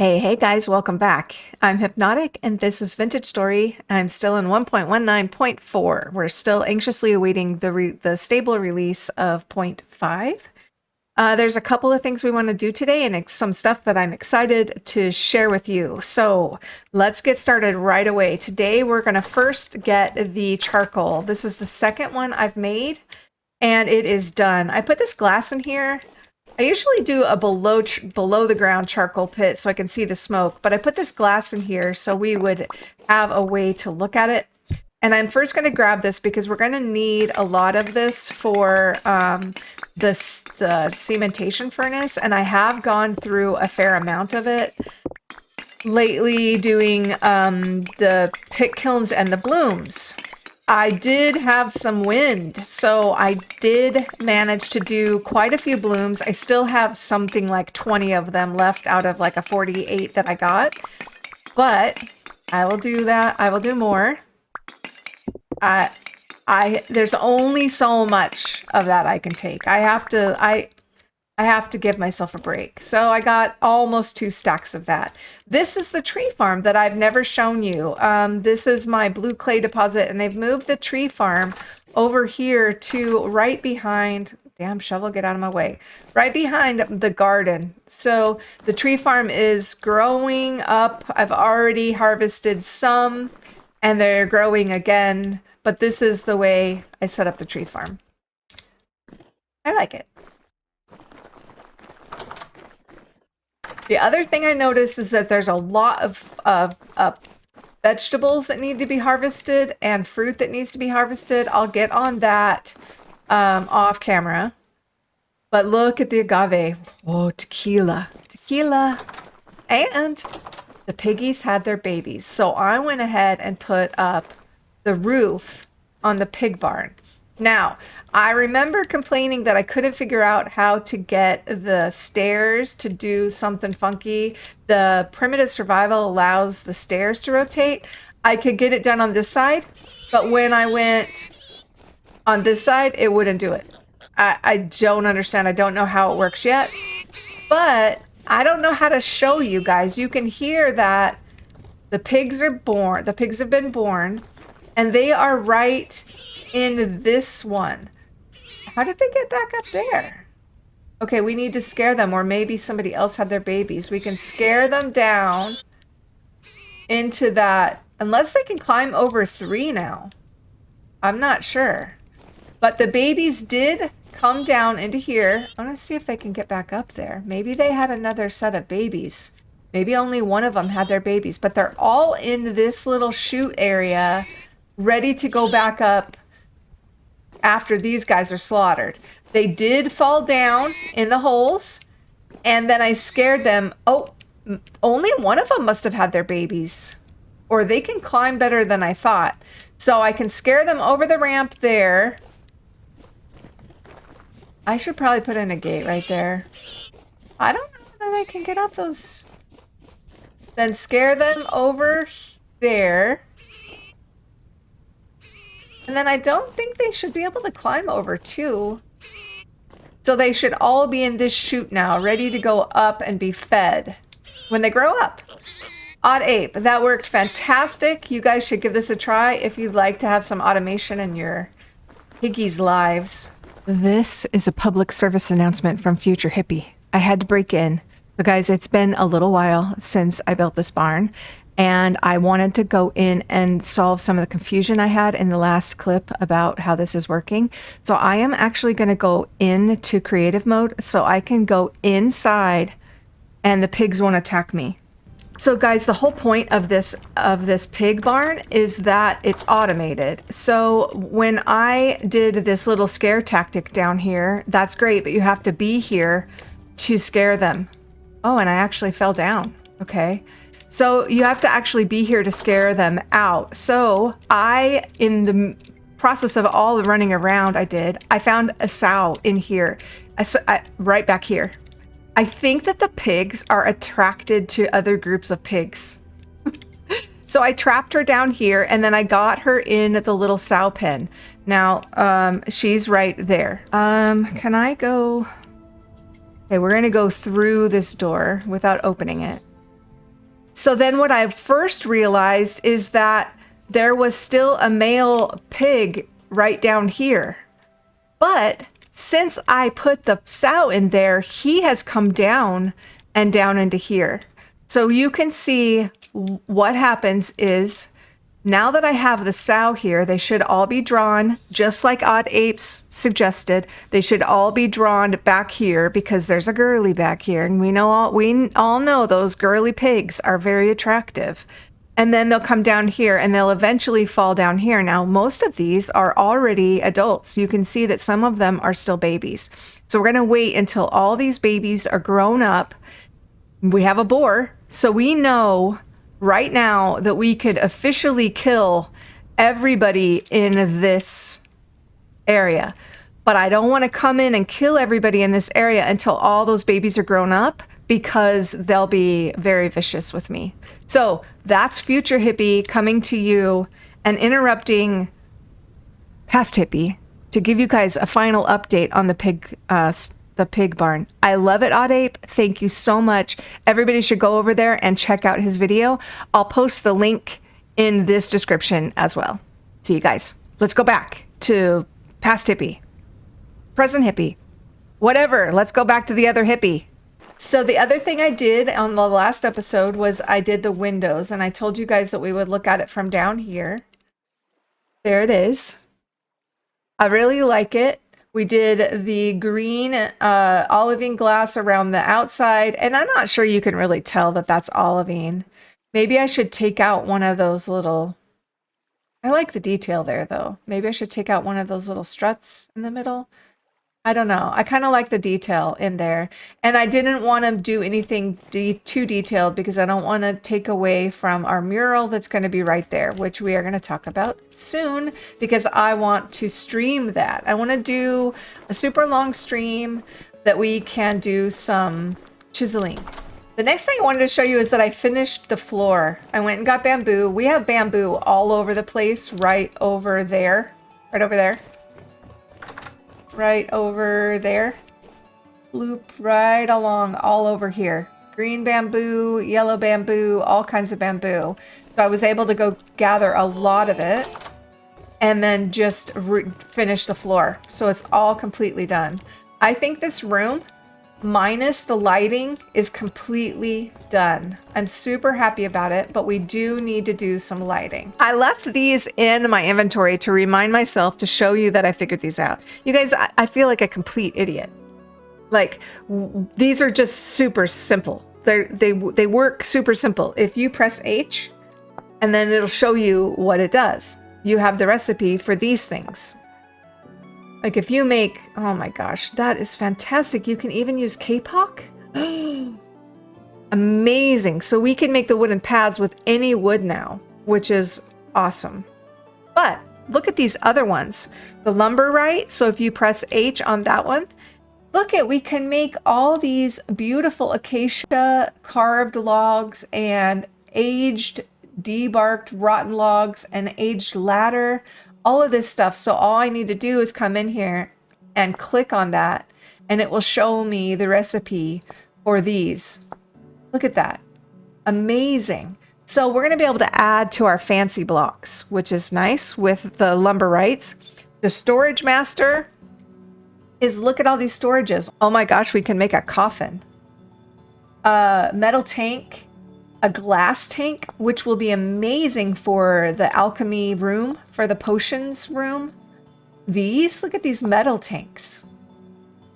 Hey guys, welcome back. I'm Hypnotique and this is Vintage Story. I'm still in 1.19.4. We're still anxiously awaiting the stable release of 0.5. There's a couple of things we want to do today and some stuff that I'm excited to share with you. So let's get started right away. Today we're going to first get the charcoal. This is the second one I've made and it is done. I put this glass in here. I usually do a below the ground charcoal pit so I can see the smoke, but I put this glass in here so we would have a way to look at it. And I'm first going to grab this because we're going to need a lot of this for the cementation furnace, and I have gone through a fair amount of it lately doing the pit kilns and the blooms. I did have some wind, so I did manage to do quite a few blooms. I still have something like 20 of them left out of like a 48 that I got, but I will do that. I will do more. There's only so much of that I can take. I have to give myself a break. So I got almost 2 stacks of that. This is the tree farm that I've never shown you. This is my blue clay deposit, and they've moved the tree farm over here to right behind, damn shovel, get out of my way, right behind the garden. So the tree farm is growing up. I've already harvested some and they're growing again, but this is the way I set up the tree farm. I like it. The other thing I noticed is that there's a lot of vegetables that need to be harvested and fruit that needs to be harvested. I'll get on that off camera. But look at the agave. Oh, tequila. Tequila. And the piggies had their babies. So I went ahead and put up the roof on the pig barn. Now, I remember complaining that I couldn't figure out how to get the stairs to do something funky. The primitive survival allows the stairs to rotate. I could get it done on this side, but when I went on this side, it wouldn't do it. I don't understand. I don't know how it works yet, but I don't know how to show you guys. You can hear that the pigs are born. The pigs have been born, and they are right in this one. How did they get back up there? Okay, we need to scare them, or maybe somebody else had their babies. We can scare them down into that, unless they can climb over 3 now. I'm not sure. But the babies did come down into here. I want to see if they can get back up there. Maybe they had another set of babies. Maybe only one of them had their babies, but they're all in this little chute area, ready to go back up after these guys are slaughtered. They did fall down in the holes, and then I scared them. Oh, only one of them must have had their babies, or they can climb better than I thought. So I can scare them over the ramp there. I should probably put in a gate right there. I don't know that I can get up those. Then scare them over there. And then I don't think they should be able to climb over too. So they should all be in this chute now, ready to go up and be fed when they grow up. Odd Ape, that worked fantastic. You guys should give this a try if you'd like to have some automation in your piggies' lives. This is a public service announcement from Future Hypi. I had to break in. So guys, it's been a little while since I built this barn, and I wanted to go in and solve some of the confusion I had in the last clip about how this is working. So I am actually going to go into creative mode so I can go inside and the pigs won't attack me. So guys, the whole point of this pig barn is that it's automated. So when I did this little scare tactic down here, that's great, but you have to be here to scare them. Oh, and I actually fell down. Okay. So you have to actually be here to scare them out. So in the process of all the running around I found a sow in here, right back here. I think that the pigs are attracted to other groups of pigs. So I trapped her down here, and then I got her in the little sow pen. Now, she's right there. Can I go? Okay, we're gonna go through this door without opening it. So then what I first realized is that there was still a male pig right down here. But since I put the sow in there, he has come down and down into here. So you can see what happens is now that I have the sow here, they should all be drawn just like Odd Apes suggested. They should all be drawn back here because there's a girly back here, and we all know those girly pigs are very attractive. And then they'll come down here and they'll eventually fall down here. Now, most of these are already adults. You can see that some of them are still babies. So we're going to wait until all these babies are grown up. We have a boar, so we know right now that we could officially kill everybody in this area. But I don't want to come in and kill everybody in this area until all those babies are grown up, because they'll be very vicious with me. So that's future Hypi coming to you and interrupting past Hypi to give you guys a final update on the pig barn. I love it, Odd Ape. Thank you so much. Everybody should go over there and check out his video. I'll post the link in this description as well. See you guys. Let's go back to past Hypi, present Hypi, whatever. Let's go back to the other Hypi. So the other thing I did on the last episode was I did the windows, and I told you guys that we would look at it from down here. There it is. I really like it. We did the green olivine glass around the outside, and I'm not sure you can really tell that that's olivine. Maybe I should take out one of those little... I like the detail there, though. Maybe I should take out one of those little struts in the middle. I don't know. I kind of like the detail in there. And I didn't want to do anything too detailed because I don't want to take away from our mural that's going to be right there, which we are going to talk about soon because I want to stream that. I want to do a super long stream that we can do some chiseling. The next thing I wanted to show you is that I finished the floor. I went and got bamboo. We have bamboo all over the place, right over there. Right over there. Right over there. Loop right along all over here. Green bamboo, yellow bamboo, all kinds of bamboo. So I was able to go gather a lot of it and then just finish the floor. So it's all completely done. I think this room, minus the lighting, is completely done. I'm super happy about it, but we do need to do some lighting. I left these in my inventory to remind myself to show you that I figured these out. You guys, I feel like a complete idiot. Like, these are just super simple. They work super simple. If you press H, and then it'll show you what it does. You have the recipe for these things. Like if you make, oh my gosh, that is fantastic. You can even use kapok. Amazing. So we can make the wooden pads with any wood now, which is awesome. But look at these other ones. The lumber, right? So if you press H on that one, look at, we can make all these beautiful acacia carved logs and aged, debarked, rotten logs and aged ladder. All of this stuff. So all I need to do is come in here and click on that and it will show me the recipe for these. Look at that. Amazing. So we're going to be able to add to our fancy blocks, which is nice with the lumber rights. The storage master is, look at all these storages. Oh my gosh, we can make a coffin. A metal tank. A glass tank, which will be amazing for the alchemy room, for the potions room. These, look at these metal tanks.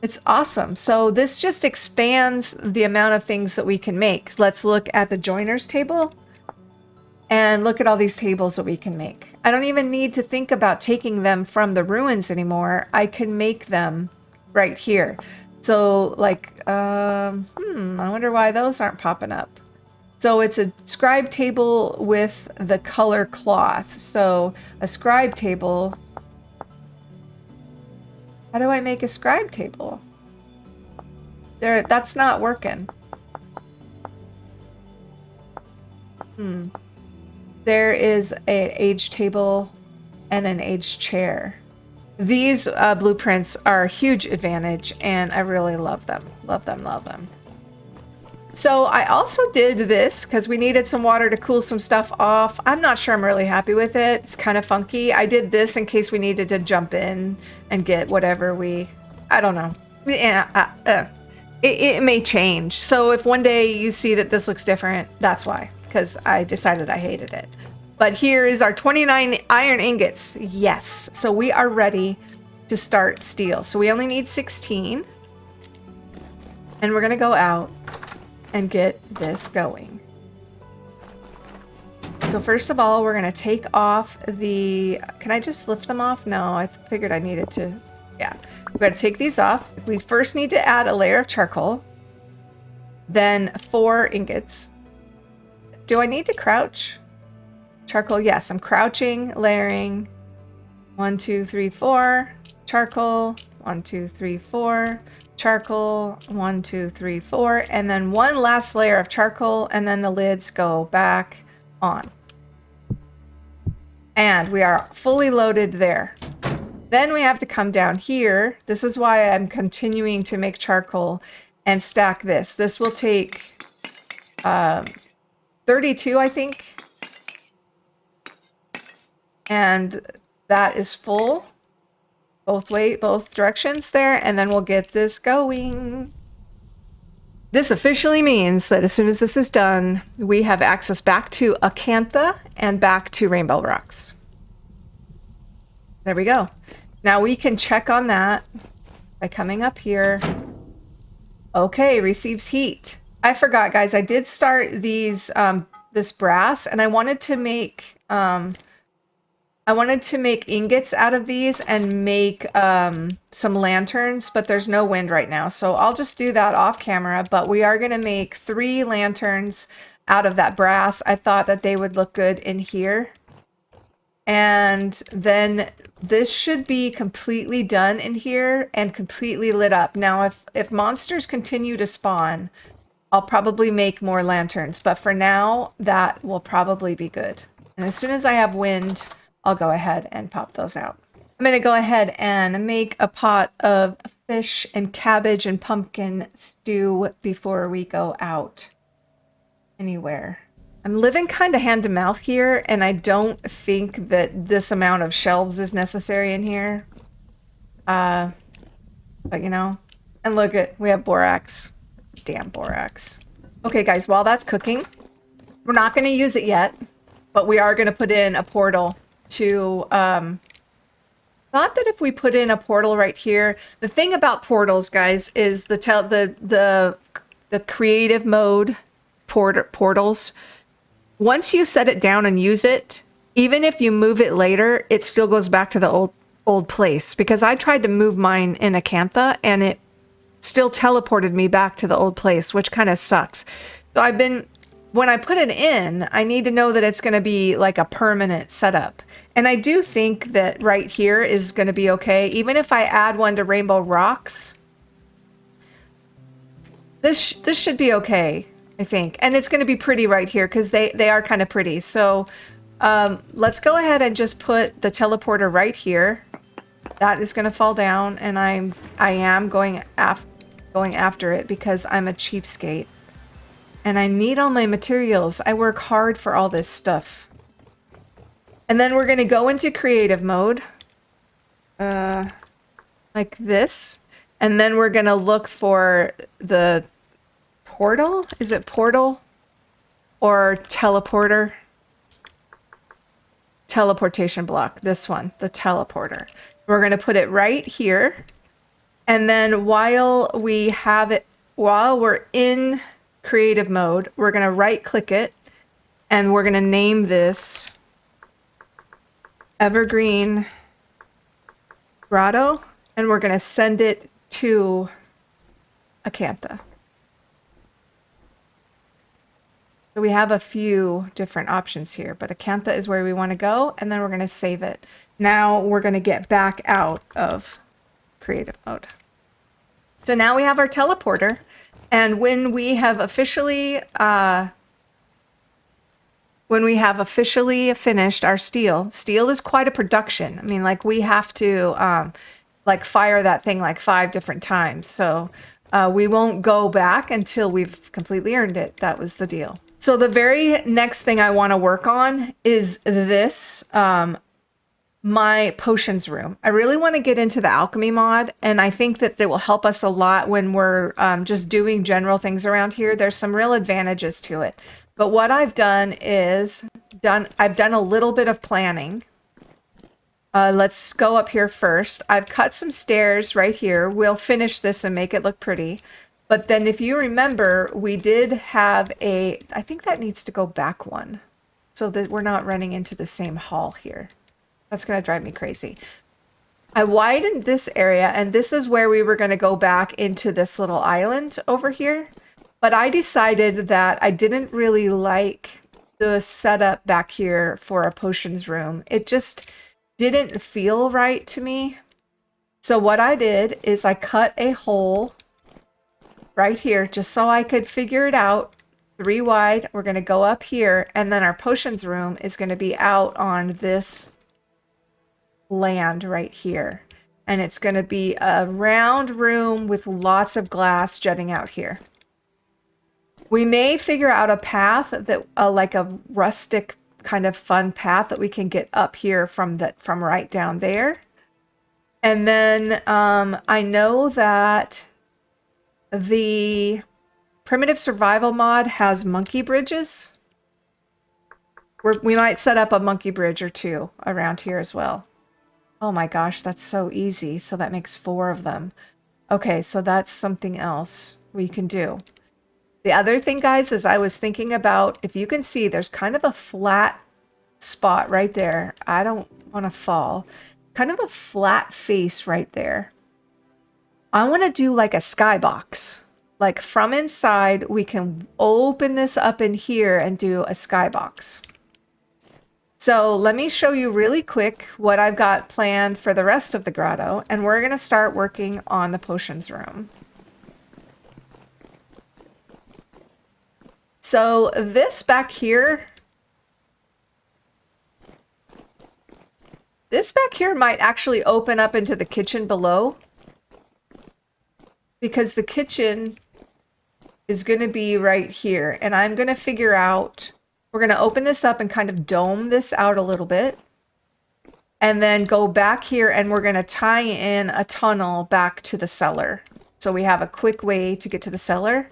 It's awesome. So this just expands the amount of things that we can make. Let's look at the joiner's table and look at all these tables that we can make. I don't even need to think about taking them from the ruins anymore. I can make them right here. So like, I wonder why those aren't popping up. So it's a scribe table with the color cloth. So a scribe table. How do I make a scribe table? There, that's not working. There is an age table and an age chair. These blueprints are a huge advantage and I really love them. Love them, love them. So I also did this because we needed some water to cool some stuff off. I'm not sure I'm really happy with it. It's kind of funky. I did this in case we needed to jump in and get whatever I don't know. Yeah, it may change. So if one day you see that this looks different, that's why, because I decided I hated it. But here is our 29 iron ingots. Yes. So we are ready to start steel. So we only need 16. And we're going to go out and get this going. So first of all, we're going to take off the... Can I just lift them off? No, I figured I needed to... Yeah. We're going to take these off. We first need to add a layer of charcoal. Then 4 ingots. Do I need to crouch? Charcoal, yes. I'm crouching, layering. 1, 2, 3, 4. Charcoal. 1, 2, 3, 4. Charcoal. 1, 2, 3, 4. And then one last layer of charcoal, and then the lids go back on. And we are fully loaded there. Then we have to come down here. This is why I'm continuing to make charcoal and stack this. This will take 32, I think. And that is full. Both directions there. And then we'll get this going. This officially means that as soon as this is done, we have access back to Acantha and back to Rainbow Rocks. There we go. Now we can check on that by coming up here. Okay, receives heat. I forgot, guys. I did start these this brass, and I wanted to make ingots out of these and make some lanterns, but there's no wind right now, so I'll just do that off camera. But we are gonna make 3 lanterns out of that brass. I thought that they would look good in here. And then this should be completely done in here and completely lit up. Now, if monsters continue to spawn, I'll probably make more lanterns. But for now, that will probably be good. And as soon as I have wind, I'll go ahead and pop those out. I'm going to go ahead and make a pot of fish and cabbage and pumpkin stew before we go out anywhere. I'm living kind of hand to mouth here, and I don't think that this amount of shelves is necessary in here. But you know, and look at, we have borax. Damn borax. Okay, guys, while that's cooking, we're not going to use it yet, but we are going to put in a portal to, thought that if we put in a portal right here, the thing about portals, guys, is the creative mode portals. Once you set it down and use it, even if you move it later, it still goes back to the old place. Because I tried to move mine in Acantha, and it still teleported me back to the old place, which kind of sucks. So when I put it in, I need to know that it's going to be like a permanent setup. And I do think that right here is going to be okay. Even if I add one to Rainbow Rocks, this should be okay, I think. And it's going to be pretty right here because they are kind of pretty. So let's go ahead and just put the teleporter right here. That is going to fall down, and I am going after it because I'm a cheapskate. And I need all my materials. I work hard for all this stuff. And then we're going to go into creative mode. Like this. And then we're going to look for the portal? Is it portal? Or teleporter? Teleportation block. This one. The teleporter. We're going to put it right here. And then while we're in creative mode, we're going to right click it, and we're going to name this Evergreen Grotto, and we're going to send it to Acantha. So we have a few different options here, but Acantha is where we want to go, and then we're going to save it. Now we're going to get back out of creative mode. So now we have our teleporter. And when we have officially finished our steel is quite a production. I mean, like, we have to like fire that thing like 5 different times. So We won't go back until we've completely earned it. That was the deal. So the very next thing I want to work on is this, my potions room. I really want to get into the alchemy mod, and I think that will help us a lot when we're just doing general things around here. There's some real advantages to it. But what I've done is I've done a little bit of planning. Let's go up here first. I've cut some stairs right here. We'll finish this and make it look pretty. But then if you remember, we did have I think that needs to go back one so that we're not running into the same hall here. That's going to drive me crazy. I widened this area, and this is where we were going to go back into this little island over here. But I decided that I didn't really like the setup back here for a potions room. It just didn't feel right to me. So what I did is I cut a hole right here just so I could figure it out. 3 wide. We're going to go up here, and then our potions room is going to be out on this land right here, and it's going to be a round room with lots of glass jutting out here. We may figure out a path that like a rustic kind of fun path that we can get up here from right down there. And then I know that the primitive survival mod has monkey bridges. We might set up a monkey bridge or 2 around here as well. Oh my gosh, that's so easy. So that makes 4 of them. Okay, so that's something else we can do. The other thing, guys, is I was thinking about, if you can see, there's kind of a flat spot right there. I don't want to fall. Kind of a flat face right there. I want to do like a skybox. Like from inside, we can open this up in here and do a skybox. So let me show you really quick what I've got planned for the rest of the grotto, and we're going to start working on the potions room. So this back here might actually open up into the kitchen below, because the kitchen is going to be right here, and I'm going to figure out, we're going to open this up and kind of dome this out a little bit, and then go back here, and we're going to tie in a tunnel back to the cellar. So we have a quick way to get to the cellar.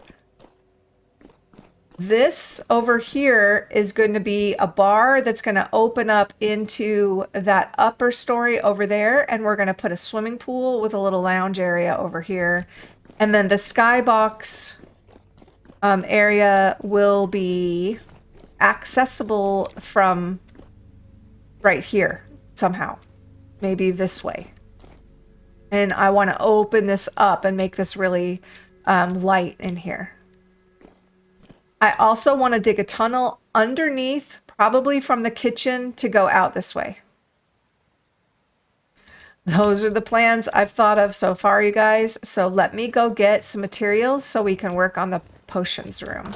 This over here is going to be a bar that's going to open up into that upper story over there, and we're going to put a swimming pool with a little lounge area over here. And then the skybox area will be accessible from right here somehow. Maybe this way. And I want to open this up and make this really light in here. I also want to dig a tunnel underneath, probably from the kitchen, to go out this way. Those are the plans I've thought of so far, you guys. So let me go get some materials so we can work on the potions room.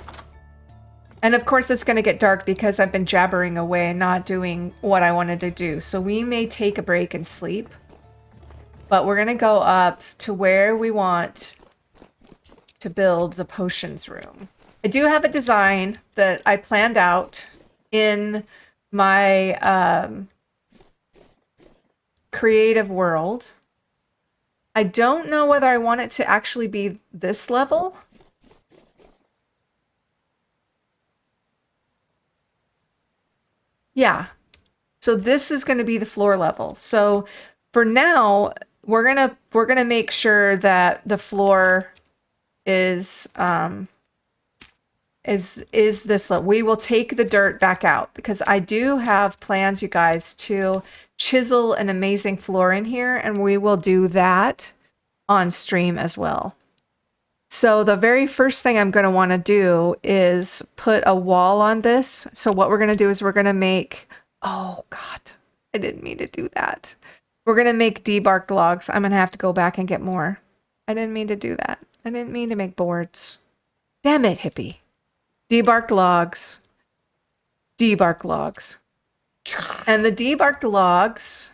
And of course it's going to get dark because I've been jabbering away and not doing what I wanted to do. So we may take a break and sleep. But we're going to go up to where we want to build the potions room. I do have a design that I planned out in my creative world. I don't know whether I want it to actually be this level. Yeah. So this is going to be the floor level. So for now, we're gonna make sure that the floor is this level. We will take the dirt back out because I do have plans, you guys, to chisel an amazing floor in here, and we will do that on stream as well. So the very first thing I'm going to want to do is put a wall on this. So what we're going to do is we're going to make, oh God, I didn't mean to do that. We're going to make debarked logs. I'm going to have to go back and get more. I didn't mean to do that. I didn't mean to make boards. Damn it, Hypi. Debarked logs. Debarked logs. And the debarked logs,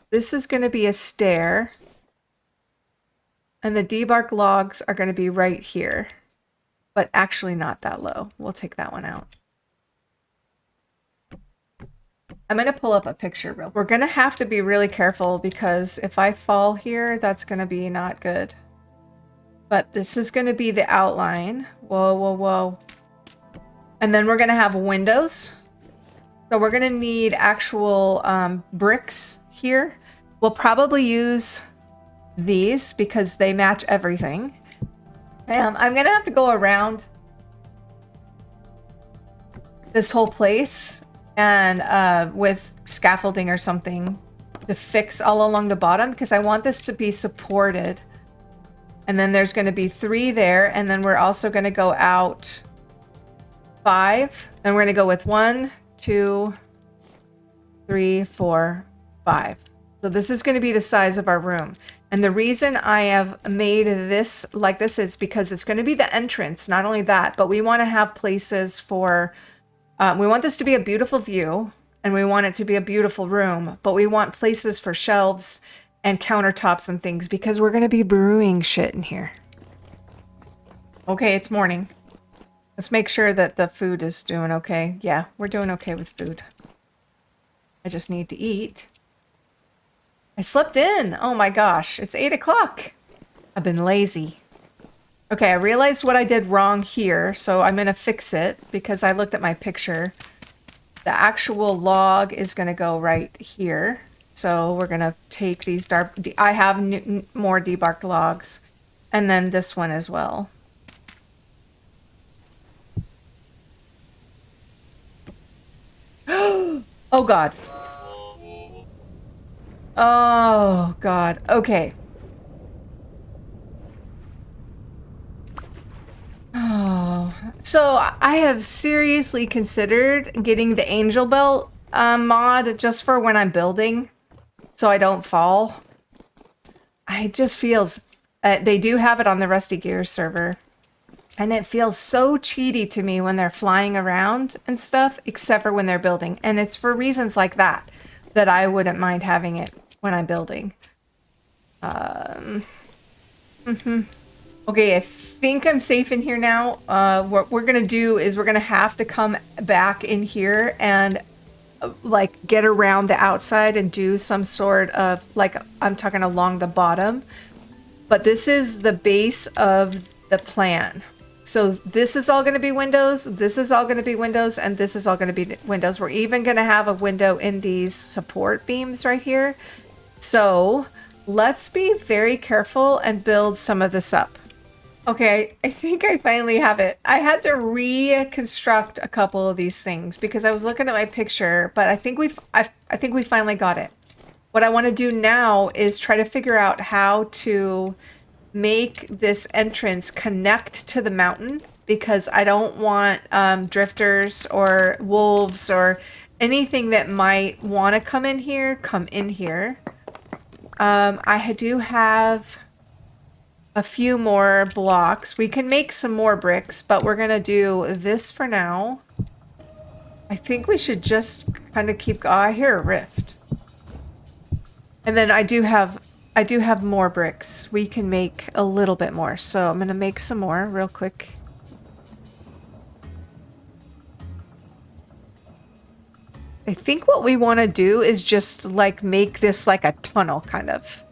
this is going to be a stair. And the debark logs are going to be right here. But actually not that low. We'll take that one out. I'm going to pull up a picture real. We're going to have to be really careful because if I fall here, that's going to be not good. But this is going to be the outline. Whoa, whoa, whoa. And then we're going to have windows. So we're going to need actual bricks here. We'll probably use these because they match everything. I'm going to have to go around this whole place and with scaffolding or something to fix all along the bottom because I want this to be supported. And then there's going to be 3 there. And then we're also going to go out 5. And we're going to go with 1, 2, 3, 4, 5. So this is going to be the size of our room. And the reason I have made this like this is because it's going to be the entrance. Not only that, but we want to have places for, we want this to be a beautiful view and we want it to be a beautiful room, but we want places for shelves and countertops and things because we're going to be brewing shit in here. Okay, it's morning. Let's make sure that the food is doing okay. Yeah, we're doing okay with food. I just need to eat. I slept in. Oh my gosh, it's 8 o'clock. I've been lazy. Okay, I realized what I did wrong here, so I'm gonna fix it because I looked at my picture. The actual log is gonna go right here. So we're gonna take these dark, I have more debarked logs, and then this one as well. Oh God. Oh God. Okay. Oh, so I have seriously considered getting the angel belt mod just for when I'm building, so I don't fall. It just feels they do have it on the Rusty Gears server, and it feels so cheaty to me when they're flying around and stuff, except for when they're building, and it's for reasons like that that I wouldn't mind having it when I'm building. Okay, I think I'm safe in here now. What we're gonna do is we're gonna have to come back in here and like get around the outside and do some sort of, like, I'm talking along the bottom. But this is the base of the plan. So this is all gonna be windows, this is all gonna be windows, and this is all gonna be windows. We're even gonna have a window in these support beams right here. So let's be very careful and build some of this up. Okay, I think I finally have it. I had to reconstruct a couple of these things because I was looking at my picture, but I think we finally got it. What I want to do now is try to figure out how to make this entrance connect to the mountain because I don't want drifters or wolves or anything that might want to come in here. I do have a few more blocks. We can make some more bricks, but we're gonna do this for now. I think we should just kind of keep. Oh, I hear a rift. And then I do have more bricks. We can make a little bit more, so I'm gonna make some more real quick. I think what we want to do is just like make this like a tunnel kind of.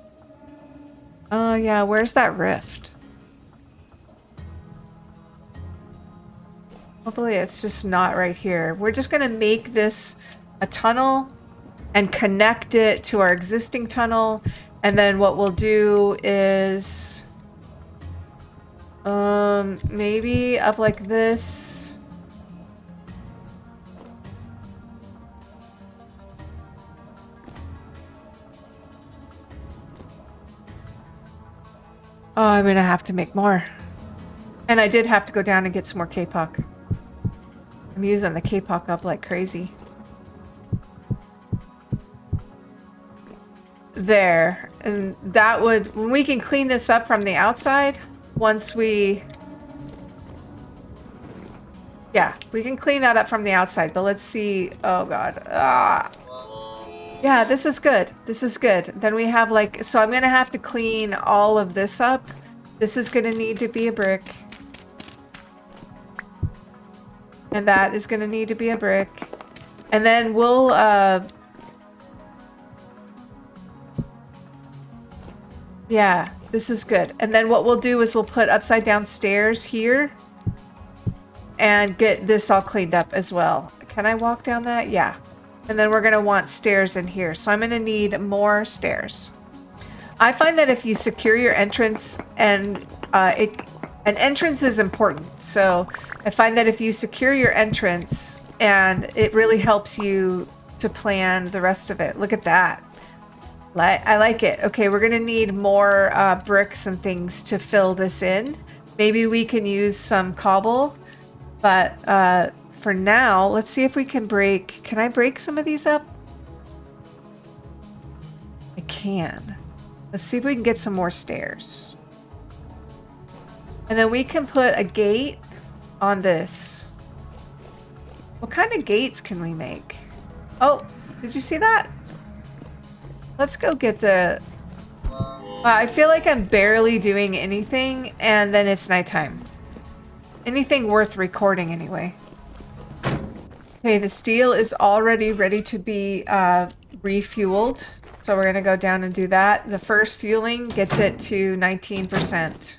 Oh yeah, where's that rift? Hopefully it's just not right here. We're just gonna make this a tunnel and connect it to our existing tunnel. And then what we'll do is maybe up like this. Oh, I'm gonna have to make more. And I did have to go down and get some more K-Pop. I'm using the K-Pop up like crazy. There. And that would... We can clean this up from the outside once we... Yeah, we can clean that up from the outside, but let's see... Oh, God. Ah. Yeah, this is good. This is good. Then we have like, so I'm gonna have to clean all of this up. This is gonna need to be a brick. And that is gonna need to be a brick. And then we'll, yeah, this is good. And then what we'll do is we'll put upside down stairs here and get this all cleaned up as well. Can I walk down that? Yeah. And then we're going to want stairs in here. So I'm going to need more stairs. I find that if you secure your entrance, and an entrance is important. So I find that if you secure your entrance, and it really helps you to plan the rest of it. Look at that. I like it. Okay, we're going to need more bricks and things to fill this in. Maybe we can use some cobble. But for now, let's see if we can break... Can I break some of these up? I can. Let's see if we can get some more stairs. And then we can put a gate on this. What kind of gates can we make? Oh, did you see that? Let's go get the... I feel like I'm barely doing anything, and then it's nighttime. Anything worth recording anyway. Okay, the steel is already ready to be refueled. So we're going to go down and do that. The first fueling gets it to 19%.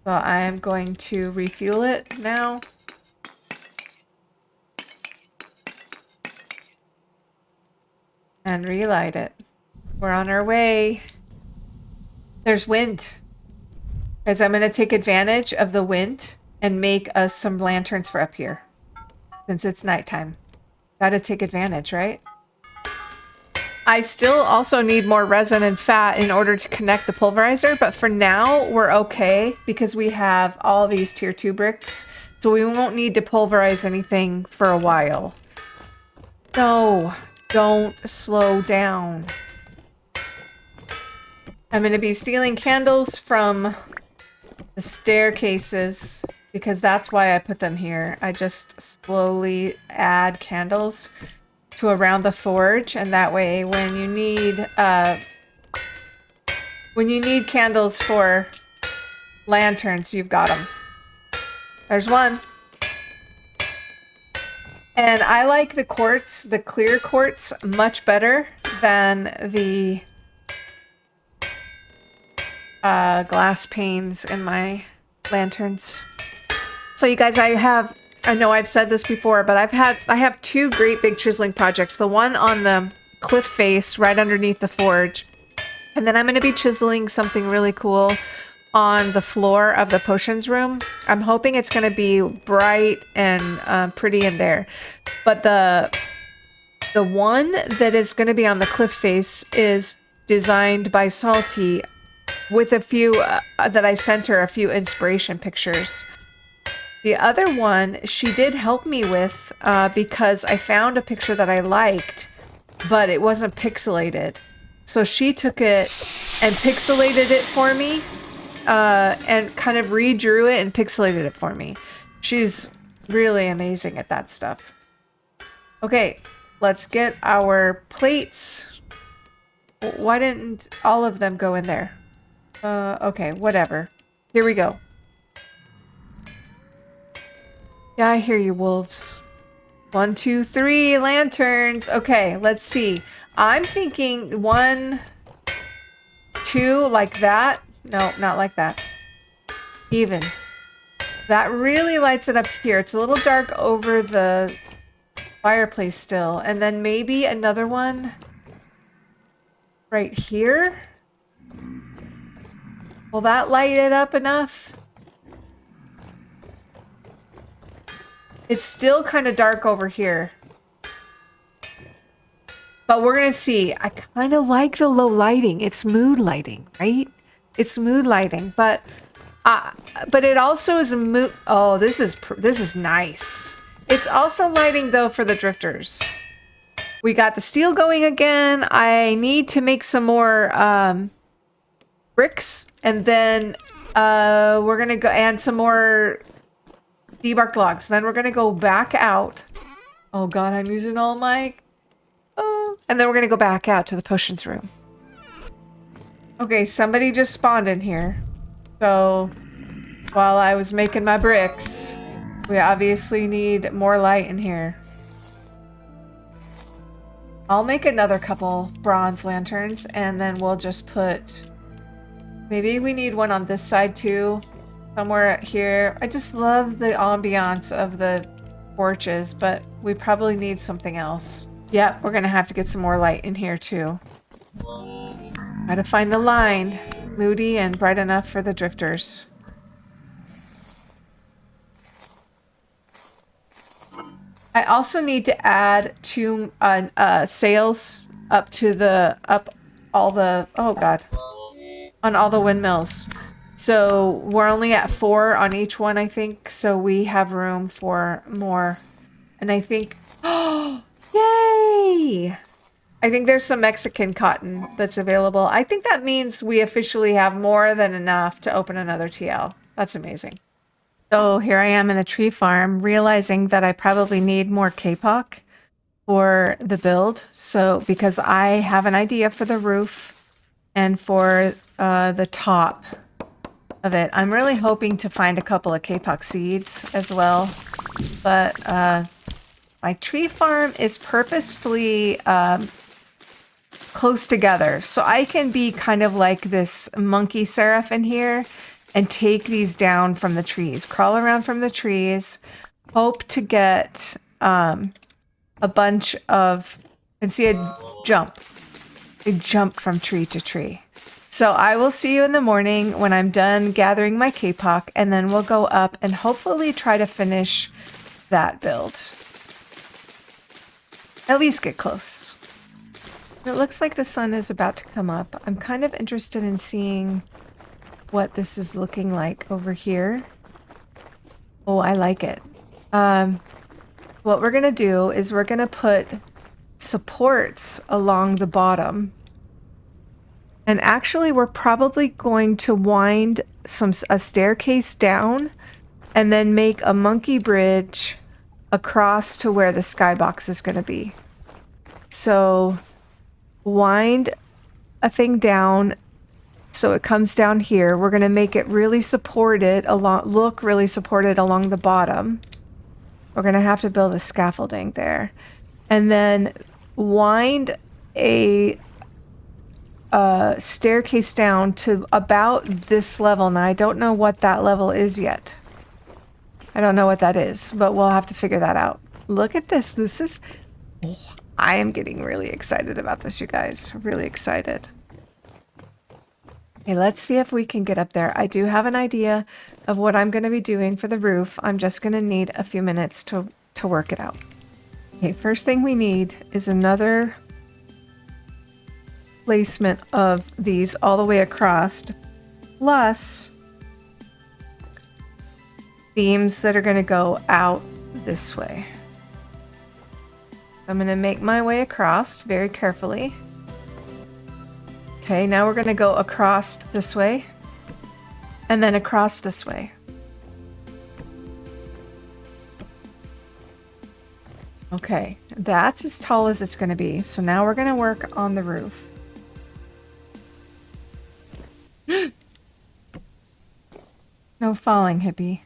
So I am going to refuel it now. And relight it. We're on our way. There's wind. As I'm going to take advantage of the wind and make us some lanterns for up here. Since it's nighttime. Gotta take advantage, right? I still also need more resin and fat in order to connect the pulverizer, but for now we're okay because we have all these tier 2 bricks. So we won't need to pulverize anything for a while. No, don't slow down. I'm going to be stealing candles from the staircases because that's why I put them here. I just slowly add candles to around the forge, and that way when you need candles for lanterns, you've got them. There's one. And I like the quartz, the clear quartz, much better than the glass panes in my lanterns. So you guys, I know I've said this before, but I have two great big chiseling projects. The one on the cliff face right underneath the forge. And then I'm going to be chiseling something really cool on the floor of the potions room. I'm hoping it's going to be bright and pretty in there. But the one that is going to be on the cliff face is designed by Salty with a few that I sent her a few inspiration pictures. The other one she did help me with because I found a picture that I liked, but it wasn't pixelated. So she took it and pixelated it for me and kind of redrew it and pixelated it for me. She's really amazing at that stuff. Okay, let's get our plates. Why didn't all of them go in there? Okay, whatever. Here we go. Yeah, I hear you, wolves. 1, 2, 3 lanterns. Okay, let's see. I'm thinking 1, 2, like that. No, not like that. Even. That really lights it up here. It's a little dark over the fireplace still. And then maybe another one right here. Will that light it up enough? It's still kind of dark over here. But we're going to see. I kind of like the low lighting. It's mood lighting, right? It's mood lighting, but it also is a mood. Oh, this is nice. It's also lighting though for the drifters. We got the steel going again. I need to make some more bricks, and then we're going to go and some more debarked logs. Then we're going to go back out. Oh god, I'm using all my And then we're going to go back out to the potions room. Okay, somebody just spawned in here. So while I was making my bricks, we obviously need more light in here. I'll make another couple bronze lanterns and then we'll just put... Maybe we need one on this side too. Somewhere here. I just love the ambiance of the porches, but we probably need something else. Yep, we're gonna have to get some more light in here too. Gotta find the line. Moody and bright enough for the drifters. I also need to add 2 sails up to the on all the windmills. So we're only at 4 on each one, I think. So we have room for more. And I think, oh, yay! I think there's some Mexican cotton that's available. I think that means we officially have more than enough to open another TL. That's amazing. So here I am in the tree farm, realizing that I probably need more kapok for the build. So because I have an idea for the roof and for the top of it. I'm really hoping to find a couple of kapok seeds as well. But my tree farm is purposefully close together. So I can be kind of like this monkey seraph in here and take these down from the trees. Crawl around from the trees. Hope to get a bunch of... And see a jump. A jump from tree to tree. So I will see you in the morning when I'm done gathering my kapok, and then we'll go up and hopefully try to finish that build. At least get close. It looks like the sun is about to come up. I'm kind of interested in seeing what this is looking like over here. Oh, I like it. What we're going to do is we're going to put supports along the bottom. And actually, we're probably going to wind a staircase down and then make a monkey bridge across to where the skybox is going to be. So wind a thing down so it comes down here. We're going to make it really supported look really supported along the bottom. We're going to have to build a scaffolding there. And then wind a staircase down to about this level. Now, I don't know what that level is yet. I don't know what that is, but we'll have to figure that out. Look at this. This is... Oh, I am getting really excited about this, you guys. Really excited. Okay, let's see if we can get up there. I do have an idea of what I'm going to be doing for the roof. I'm just going to need a few minutes to work it out. Okay, first thing we need is another placement of these all the way across, plus beams that are going to go out this way. I'm going to make my way across very carefully. Okay, now we're going to go across this way and then across this way. Okay, that's as tall as it's going to be. So now we're going to work on the roof. No falling, Hypi.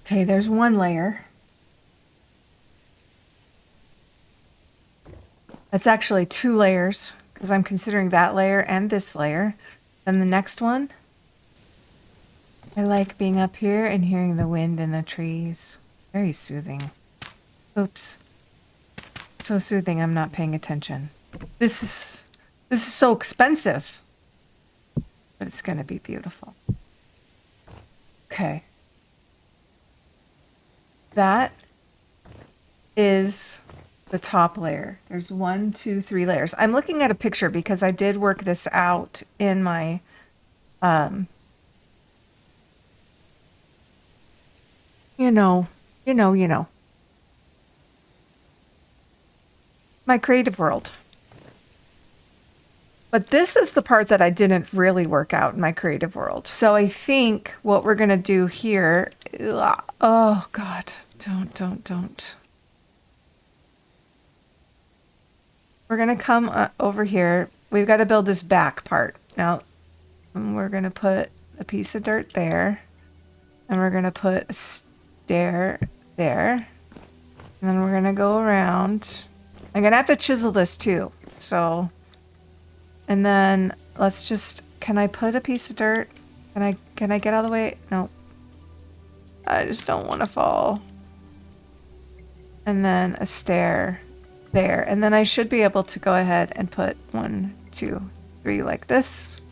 Okay, there's one layer. That's actually 2 layers, because I'm considering that layer and this layer. Then the next one. I like being up here and hearing the wind in the trees. It's very soothing. Oops. So soothing, I'm not paying attention. This is so expensive. But it's going to be beautiful. Okay. That is the top layer. There's 1, 2, 3 layers. I'm looking at a picture because I did work this out in my you know. My creative world. But this is the part that I didn't really work out in my creative world. So I think what we're going to do here, oh God, don't. We're going to come over here. We've got to build this back part. Now, we're going to put a piece of dirt there. And we're going to put a stair there. And then we're going to go around. I'm going to have to chisel this too. So, and then let's just, can I put a piece of dirt? Can I get out of the way? No. I just don't want to fall. And then a stair there. And then I should be able to go ahead and put 1, 2, 3 like this.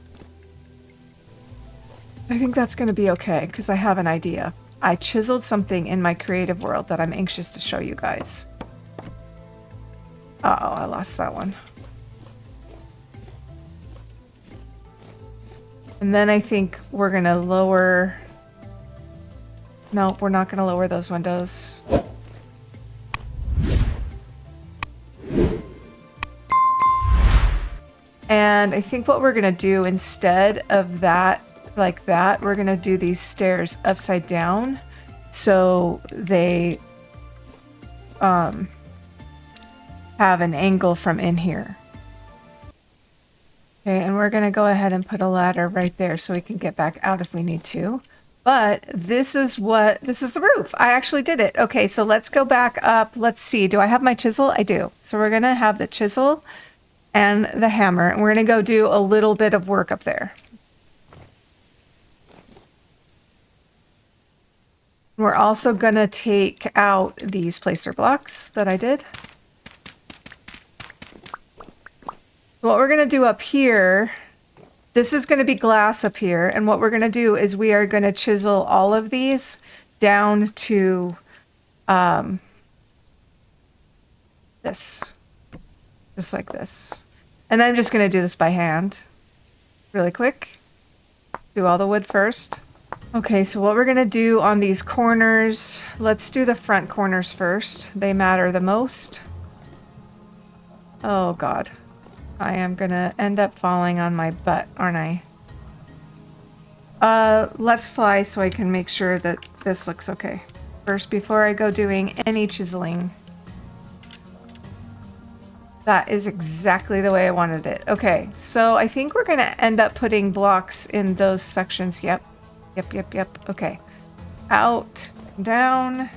I think that's going to be okay because I have an idea. I chiseled something in my creative world that I'm anxious to show you guys. Uh-oh, I lost that one. And then I think we're going to lower... Nope, we're not going to lower those windows. And I think what we're going to do instead of that, like that, we're going to do these stairs upside down so they have an angle from in here. Okay, and we're going to go ahead and put a ladder right there so we can get back out if we need to. But this is the roof. I actually did it. Okay, so let's go back up. Let's see. Do I have my chisel? I do. So we're going to have the chisel and the hammer, and we're going to go do a little bit of work up there. We're also going to take out these placer blocks that I did. What we're going to do up here, this is going to be glass up here, and what we're going to do is we are going to chisel all of these down to this, just like this. And I'm just going to do this by hand really quick. Do all the wood first. Okay, so what we're going to do on these corners, let's do the front corners first. They matter the most. Oh God. I am going to end up falling on my butt, aren't I? Let's fly so I can make sure that this looks okay. First, before I go doing any chiseling. That is exactly the way I wanted it. Okay, so I think we're going to end up putting blocks in those sections. Yep. Okay. Out, down.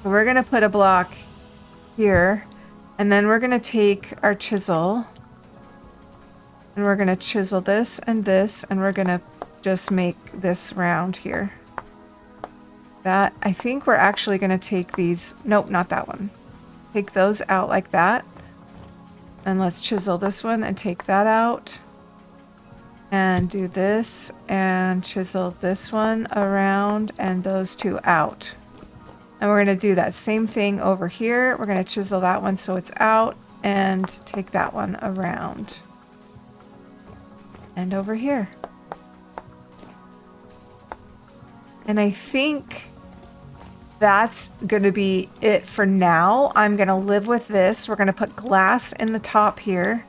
We're going to put a block here, and then we're going to take our chisel, and we're going to chisel this, and we're going to just make this round here. That, I think we're actually going to take these, nope, not that one. Take those out like that, and let's chisel this one and take that out, and do this, and chisel this one around, and those two out. And we're going to do that same thing over here. We're going to chisel that one so it's out and take that one around. And over here. And I think that's going to be it for now. I'm going to live with this. We're going to put glass in the top here.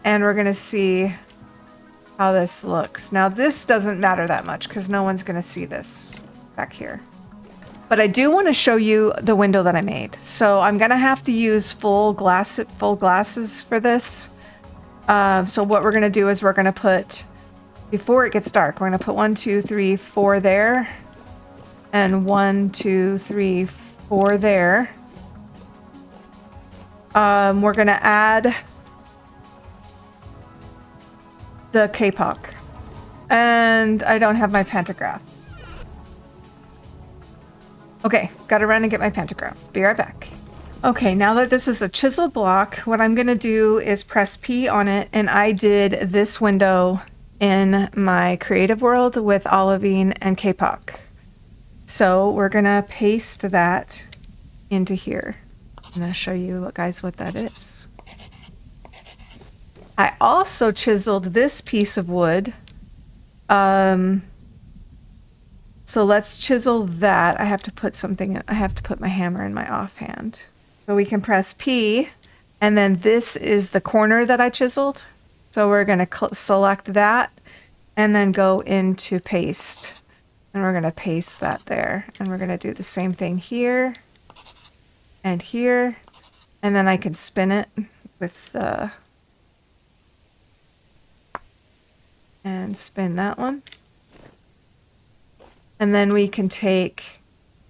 And we're going to see how this looks. Now this doesn't matter that much because no one's going to see this back here. But I do want to show you the window that I made. So I'm going to have to use full glasses for this. So what we're going to do is we're going to put, before it gets dark, we're going to put 1, 2, 3, 4 there. And 1, 2, 3, 4 there. We're going to add the K-Pock. And I don't have my pantograph. Okay, gotta run and get my pantograph. Be right back. Okay, now that this is a chisel block, what I'm gonna do is press P on it, and I did this window in my creative world with olivine and K-Pock. So we're gonna paste that into here. I'm gonna show you guys what that is. I also chiseled this piece of wood. So let's chisel that. I have to put my hammer in my offhand. So we can press P, and then this is the corner that I chiseled. So we're going to select that and then go into paste. And we're going to paste that there. And we're going to do the same thing here and here. And then I can spin it with the... and spin that one. And then we can take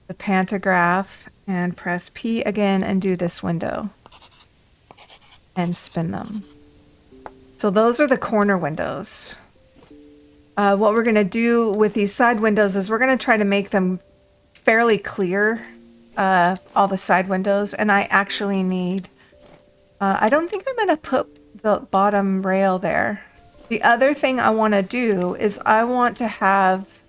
the pantograph and press P again and do this window. And spin them. So those are the corner windows. What we're going to do with these side windows is we're going to try to make them fairly clear, all the side windows. And I actually need... I don't think I'm going to put the bottom rail there. The other thing I want to do is I want to have...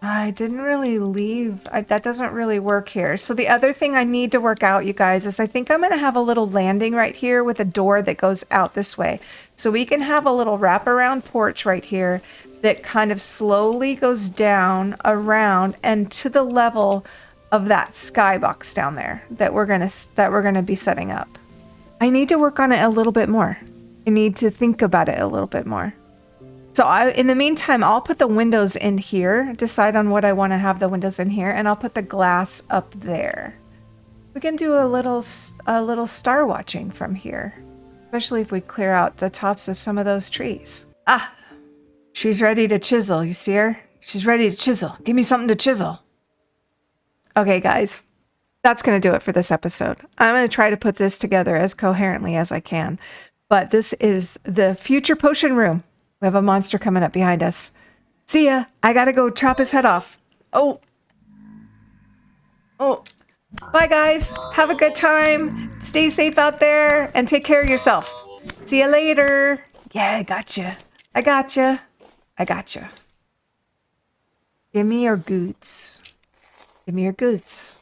I didn't really leave. That doesn't really work here. So the other thing I need to work out, you guys, is I think I'm going to have a little landing right here with a door that goes out this way. So we can have a little wraparound porch right here that kind of slowly goes down around and to the level of that skybox down there that we're gonna be setting up. I need to work on it a little bit more. I need to think about it a little bit more. So in the meantime, I'll put the windows in here, decide on what I want to have the windows in here, and I'll put the glass up there. We can do a little star watching from here, especially if we clear out the tops of some of those trees. Ah, she's ready to chisel. You see her? She's ready to chisel. Give me something to chisel. Okay, guys, that's going to do it for this episode. I'm going to try to put this together as coherently as I can, but this is the future potion room. We have a monster coming up behind us. See ya. I gotta go chop his head off. Oh. Oh. Bye, guys. Have a good time. Stay safe out there and take care of yourself. See you later. Yeah, I gotcha. I gotcha. I gotcha. Give me your goods. Give me your goods.